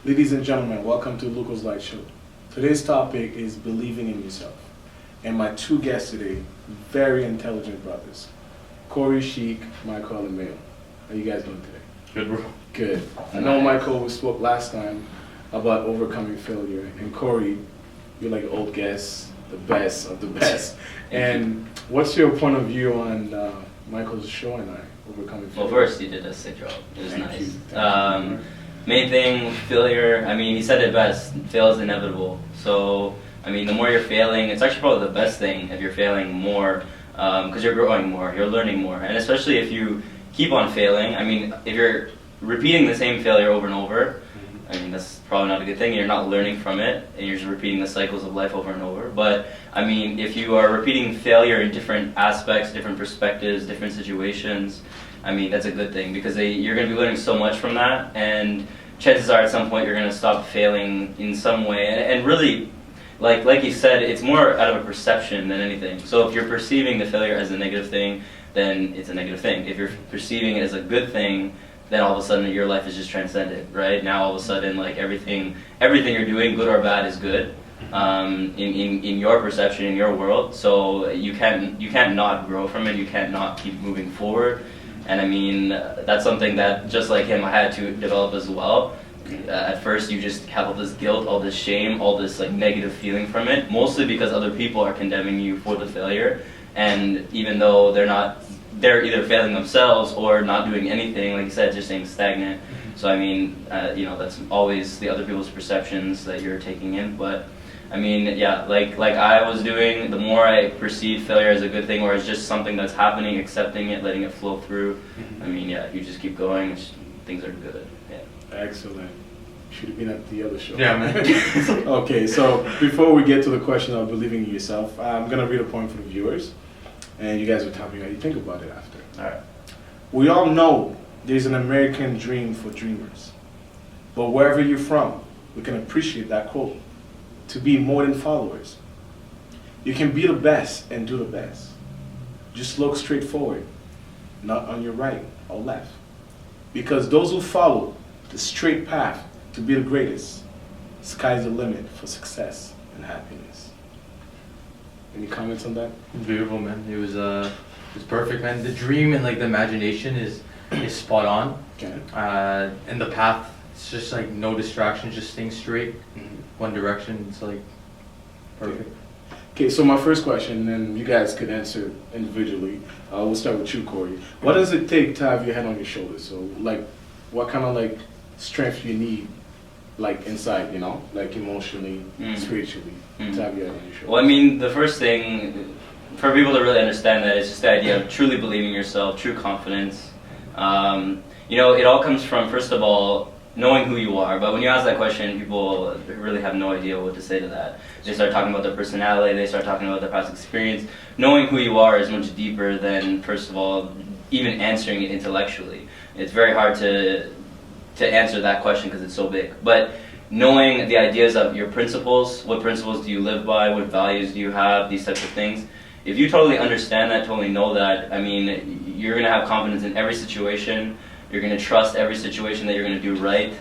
Ladies and gentlemen, welcome to Lucas Light Show. Today's topic is believing in yourself. And my two guests today, very intelligent brothers, Corey, Sheik, Michael, and Mayo. How you guys doing today? Good, bro. Good. I know, Michael, we spoke last time about overcoming failure. And Corey, you're like an old guest, the best of the best. And what's your point of view on Michael's show and I, overcoming failure? Well, first, you did a sick job. It was Thank nice. you. Main thing, failure, I mean, he said it best, fail is inevitable. So, I mean, the more you're failing, it's actually probably the best thing if you're failing more, because you're growing more, you're learning more. And especially if you keep on failing, I mean, if you're repeating the same failure over and over, I mean, that's probably not a good thing. You're not learning from it, and you're just repeating the cycles of life over and over. But, I mean, if you are repeating failure in different aspects, different perspectives, different situations, I mean, that's a good thing, because you're going to be learning so much from that, and chances are at some point you're going to stop failing in some way. And really, like you said, it's more out of a perception than anything. So if you're perceiving the failure as a negative thing, then it's a negative thing. If you're perceiving it as a good thing, then all of a sudden your life is just transcended, right? Now all of a sudden, like everything you're doing, good or bad, is good in your perception, in your world. So you can't not grow from it. You can't not keep moving forward. And I mean, that's something that, just like him, I had to develop as well. At first, you just have all this guilt, all this shame, all this like negative feeling from it, mostly because other people are condemning you for the failure. And even though they're either failing themselves or not doing anything, like you said, just staying stagnant. So I mean, that's always the other people's perceptions that you're taking in. But I mean, yeah, like I was doing, the more I perceive failure as a good thing or as just something that's happening, accepting it, letting it flow through, I mean, yeah, you just keep going, things are good, yeah. Excellent. Should have been at the other show. Yeah, man. Okay, so before we get to the question of believing in yourself, I'm going to read a poem for the viewers, and you guys will tell me how you think about it after. All right. We all know there's an American dream for dreamers, but wherever you're from, we can appreciate that quote. To be more than followers. You can be the best and do the best. Just look straight forward, not on your right or left. Because those who follow the straight path to be the greatest, sky's the limit for success and happiness. Any comments on that? Beautiful, man. It was perfect, man. The dream and like the imagination is spot on. Okay. And the path, it's just like no distractions, just staying straight, one direction. It's like perfect. Okay, so my first question, and you guys could answer individually. We'll start with you, Corey. What does it take to have your head on your shoulders? So, like, what kind of like strength you need, like inside, like emotionally, spiritually, to have your head on your shoulders? Well, I mean, the first thing, for people to really understand that, is just the idea of truly believing in yourself, true confidence. It all comes from, first of all, knowing who you are. But when you ask that question, people really have no idea what to say to that. They start talking about their personality, they start talking about their past experience. Knowing who you are is much deeper than, first of all, even answering it intellectually. It's very hard to answer that question because it's so big. But knowing the ideas of your principles, what principles do you live by, what values do you have, these types of things. If you totally understand that, totally know that, I mean, you're going to have confidence in every situation. You're going to trust every situation that you're going to do right.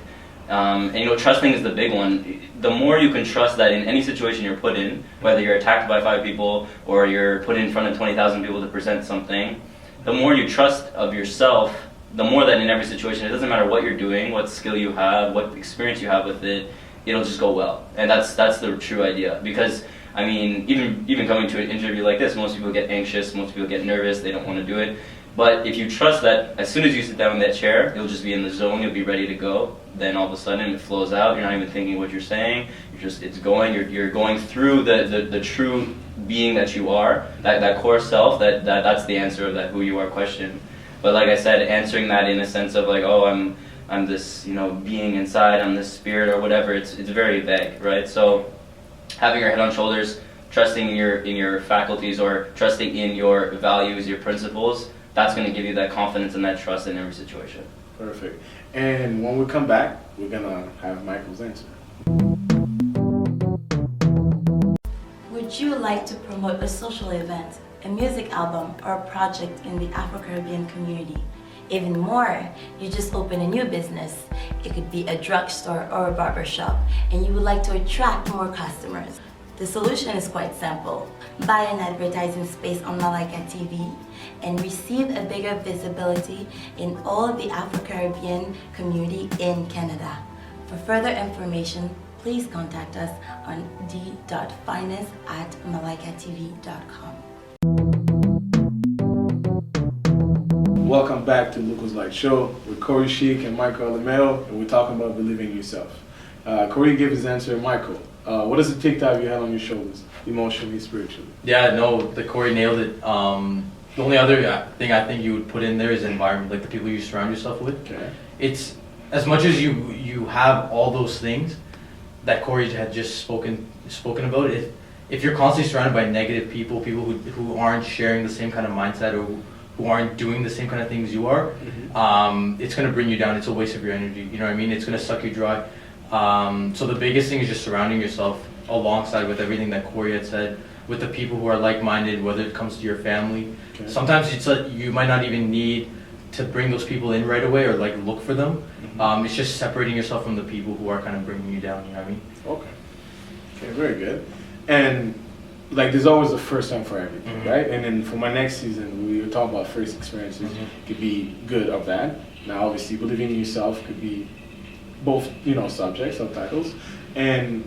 And trusting is the big one. The more you can trust that in any situation you're put in, whether you're attacked by 5 people or you're put in front of 20,000 people to present something, the more you trust of yourself, the more that in every situation, it doesn't matter what you're doing, what skill you have, what experience you have with it, it'll just go well. And that's the true idea. Because, I mean, even coming to an interview like this, most people get anxious, most people get nervous, they don't want to do it. But if you trust that as soon as you sit down in that chair, you'll just be in the zone, you'll be ready to go, then all of a sudden it flows out, you're not even thinking what you're saying, it's going, you're going through the true being that you are, that core self, that's the answer of that who you are question. But like I said, answering that in a sense of like, oh, I'm this, being inside, I'm this spirit or whatever, it's very vague, right? So having your head on shoulders, trusting in your faculties or trusting in your values, your principles, that's going to give you that confidence and that trust in every situation. Perfect. And when we come back, we're going to have Michael's answer. Would you like to promote a social event, a music album, or a project in the Afro-Caribbean community? Even more, you just open a new business. It could be a drugstore or a barber shop, and you would like to attract more customers. The solution is quite simple. Buy an advertising space on Malaika TV and receive a bigger visibility in all of the Afro-Caribbean community in Canada. For further information, please contact us on d.finance@malaikatv.com. Welcome back to Lucas Light Show with Corey Sheik and Michael Alameo, and we're talking about believing in yourself. Corey gave his answer. Michael, what does it take to have your head on your shoulders, emotionally, spiritually? Yeah, no, the Corey nailed it. The only other thing I think you would put in there is environment, like the people you surround yourself with. Okay. It's as much as you have all those things that Corey had just spoken about. If you're constantly surrounded by negative people who aren't sharing the same kind of mindset or who aren't doing the same kind of things you are, it's going to bring you down. It's a waste of your energy. You know what I mean? It's going to suck you dry. So the biggest thing is just surrounding yourself alongside with everything that Corey had said, with the people who are like-minded, whether it comes to your family. Okay. Sometimes you might not even need to bring those people in right away or like look for them. It's just separating yourself from the people who are kind of bringing you down. You know what I mean? Okay, very good. And like, there's always a first time for everything, right? And then for my next season, we were talking about first experiences. It could be good or bad. Now, obviously, believing in yourself could be both, subjects, subtitles. And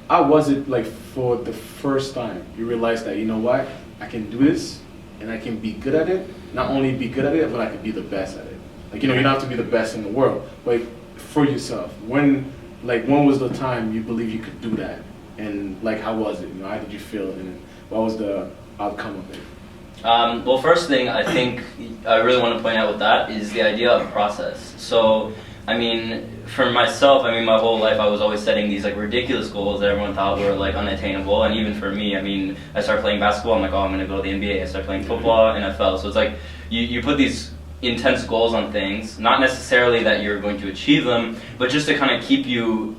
how was it like for the first time you realized that, you know what, I can do this and I can be good at it? Not only be good at it, but I could be the best at it. Like, you don't have to be the best in the world, but for yourself, when was the time you believe you could do that? And like, how was it? How did you feel? And what was the outcome of it? Well, first thing I think I really want to point out with that is the idea of process. So, I mean, for myself, my whole life I was always setting these like ridiculous goals that everyone thought were like unattainable. And even for me, I started playing basketball. I'm like, oh, I'm going to go to the NBA. I started playing football, NFL. So it's like you put these intense goals on things, not necessarily that you're going to achieve them, but just to kind of keep you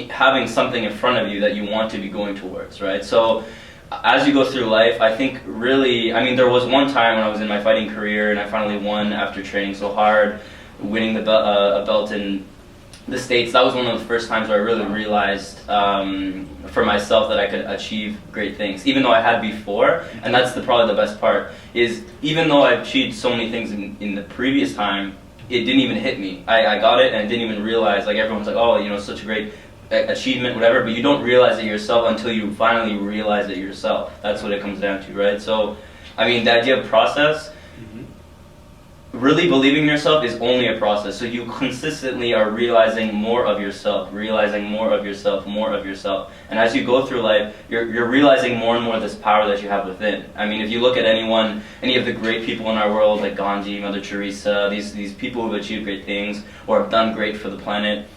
having something in front of you that you want to be going towards, right? So as you go through life, I think really, there was one time when I was in my fighting career and I finally won after training so hard, winning a belt in the States. That was one of the first times where I really realized for myself that I could achieve great things, even though I had before. And that's probably the best part, is even though I've achieved so many things in the previous time, it didn't even hit me. I got it and didn't even realize, like everyone's like, oh, such a great achievement, whatever, but you don't realize it yourself until you finally realize it yourself. That's what it comes down to, right? So, the idea of process, really believing in yourself is only a process. So you consistently are realizing more of yourself, more of yourself. And as you go through life, you're realizing more and more this power that you have within. If you look at any of the great people in our world, like Gandhi, Mother Teresa, these people who have achieved great things or have done great for the planet,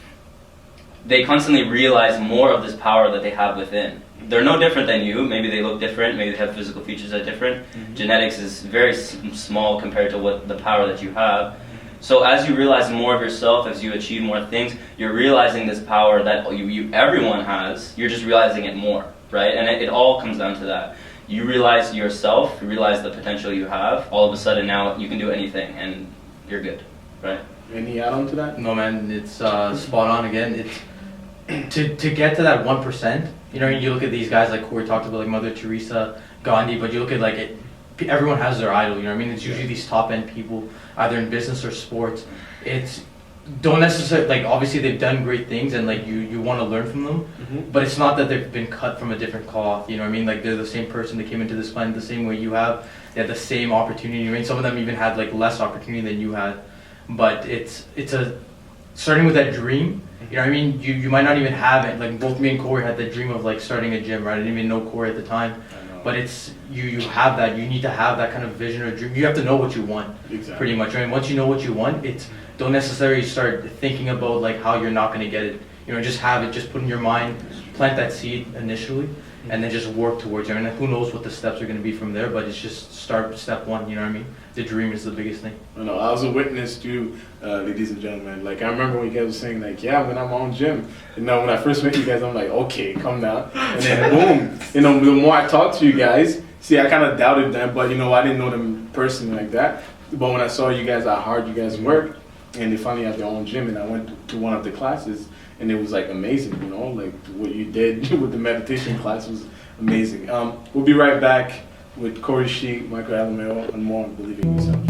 they constantly realize more of this power that they have within. They're no different than you. Maybe they look different. Maybe they have physical features that are different. Genetics is very small compared to what the power that you have. So as you realize more of yourself, as you achieve more things, you're realizing this power that everyone has. You're just realizing it more, right? And it all comes down to that. You realize yourself. You realize the potential you have. All of a sudden now you can do anything, and you're good, right? Any add-on to that? No, man, it's spot on again. It's to get to that 1%. You look at these guys like Corey talked about, like Mother Teresa, Gandhi, but you look at everyone has their idol. It's usually these top end people, either in business or sports. It's don't necessarily obviously they've done great things and you want to learn from them, but it's not that they've been cut from a different cloth. They're the same person that came into this planet the same way you have. They had the same opportunity. Some of them even had less opportunity than you had, but it's starting with that dream. You might not even have it. Like both me and Corey had the dream of starting a gym, right? I didn't even know Corey at the time. But it's you have that. You need to have that kind of vision or dream. You have to know what you want, pretty much. Once you know what you want, don't necessarily start thinking about how you're not going to get it. Just have it. Just put in your mind, plant that seed initially, and then just work towards it. Who knows what the steps are going to be from there? But it's just start step one. The dream is the biggest thing. I was a witness to, ladies and gentlemen. I remember when you guys were saying yeah, I'm gonna have my own gym. When I first met you guys, I'm like, okay, come down. And then boom, the more I talked to you guys, see, I kind of doubted them, but I didn't know them personally like that. But when I saw you guys, how hard you guys work, and they finally have their own gym, and I went to one of the classes, and it was like amazing, you know, like what you did with the meditation class was amazing. We'll be right back with Corey Sheik, Michael Alamero, and more on Believe in Yourself.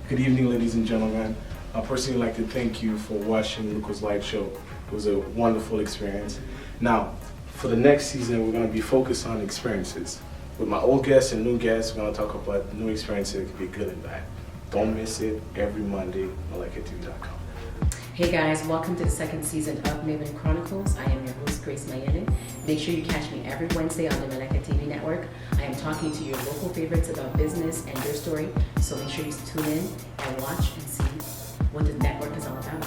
Good evening, ladies and gentlemen. I personally like to thank you for watching Lucas Light Show. It was a wonderful experience. Now, for the next season, we're going to be focused on experiences. With my old guests and new guests, we're going to talk about new experiences that could be good and bad. Don't miss it every Monday on MediocrityTV.com. Hey guys, welcome to the second season of Maven Chronicles. I am your host, Grace Mayeden. Make sure you catch me every Wednesday on the Mediocrity TV network. I am talking to your local favorites about business and their story, so make sure you tune in and watch and see what the network is all about.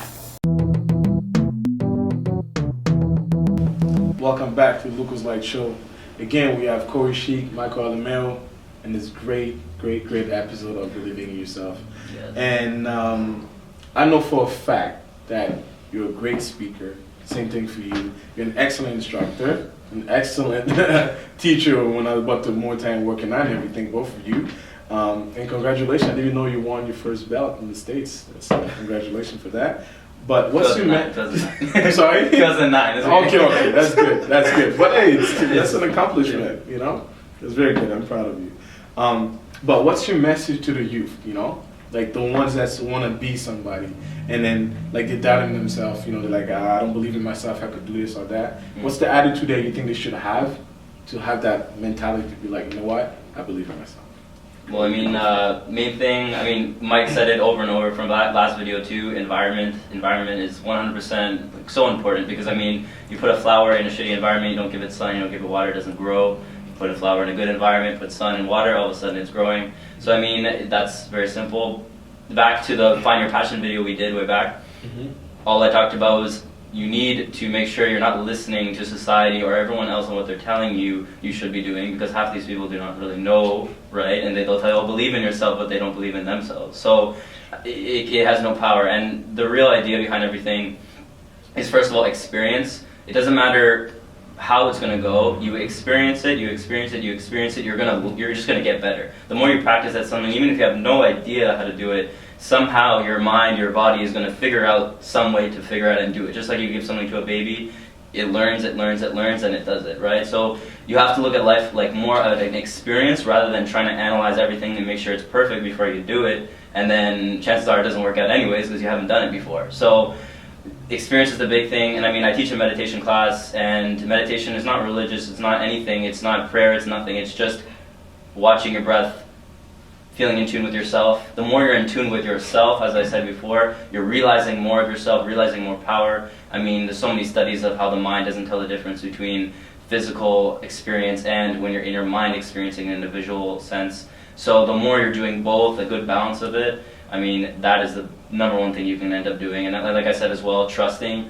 Welcome back to Lucas Light Show. Again, we have Corey Sheik, Michael Alamero, and this great episode of Believing in Yourself. Yes. And I know for a fact that you're a great speaker. Same thing for you. You're an excellent instructor, an excellent teacher when I was about to more time working on everything, both of you. And congratulations. I didn't even know you won your first belt in the States. So congratulations for that. But what's your I'm sorry? 2009. Okay, that's good. That's good. But hey, that's an accomplishment, you know? That's very good. I'm proud of you. But what's your message to the youth, you know? Like the ones that want to be somebody, and then like they're doubting themselves, you know, they're like, I don't believe in myself, I could do this or that. What's the attitude that you think they should have to have that mentality to be like, you know what, I believe in myself? Well, I mean, main thing, I mean, Mike said it over and over from that last video too, environment. Environment is 100% like, so important because, I mean, you put a flower in a shitty environment, you don't give it sun, you don't give it water, it doesn't grow. You put a flower in a good environment, put sun and water, all of a sudden it's growing. So, I mean, that's very simple. Back to the Find Your Passion video we did way back, all I talked about was you need to make sure you're not listening to society or everyone else on what they're telling you you should be doing, because half these people do not really know, right? And they'll tell you, oh, believe in yourself, but they don't believe in themselves. So it has no power. And the real idea behind everything is, first of all, experience. It doesn't matter how it's going to go. You experience it, you experience it, you experience it, you're just going to get better. The more you practice at something, even if you have no idea how to do it, somehow your mind, your body is going to figure out some way to figure out and do it. Just like you give something to a baby, it learns, and it does it, right? So you have to look at life like more of an experience rather than trying to analyze everything and make sure it's perfect before you do it, and then chances are it doesn't work out anyways because you haven't done it before. So experience is the big thing, and I mean, I teach a meditation class, and meditation is not religious, it's not anything, it's not prayer, it's nothing, it's just watching your breath, feeling in tune with yourself. The more you're in tune with yourself, as I said before, you're realizing more of yourself, realizing more power. I mean, there's so many studies of how the mind doesn't tell the difference between physical experience and when you're in your mind experiencing it in a visual sense. So the more you're doing both, a good balance of it, I mean, that is the number one thing you can end up doing. And like I said as well, trusting.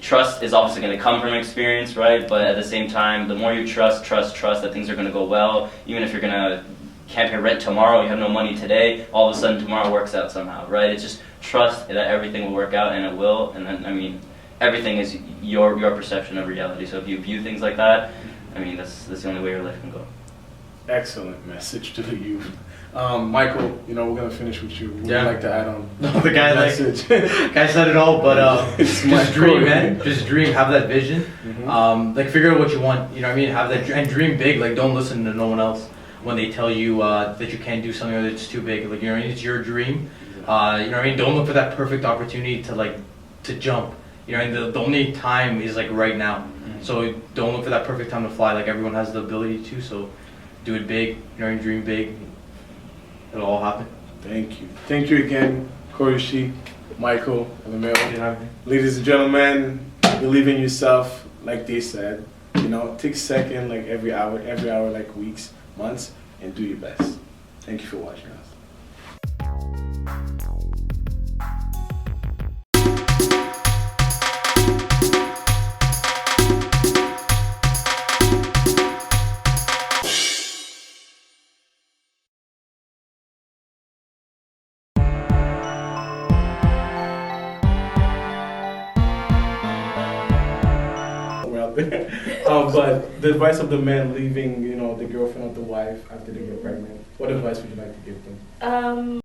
Trust is obviously going to come from experience, right? But at the same time, the more you trust that things are going to go well, even if you're going to can't pay rent tomorrow, you have no money today, all of a sudden tomorrow works out somehow, right? It's just trust that everything will work out, and it will. And then, I mean, everything is your perception of reality. So if you view things like that, I mean, that's the only way your life can go. Excellent message to the youth. Michael, you know, we're going to finish with you. What would you like to add on? The guy message? Guy said it all, but It's just Michael. dream, man. Just dream, have that vision. Like figure out what you want, you know what I mean? Have that, and dream big, like don't listen to no one else when they tell you that you can't do something or that it's too big. Like, you know what I mean? It's your dream. You know what I mean? Don't look for that perfect opportunity to jump. You know, and the only time is like right now. So don't look for that perfect time to fly. Like everyone has the ability to, so do it big, you know, and dream big. It'll all happen. Thank you. Thank you again, Corey Sheik, Michael Alamero. Ladies and gentlemen, believe in yourself, like they said. You know, take a second, like every hour, like weeks, months, and do your best. Thank you for watching us. out there. But the advice of the men leaving, the girlfriend of the wife after they get pregnant. What advice would you like to give them?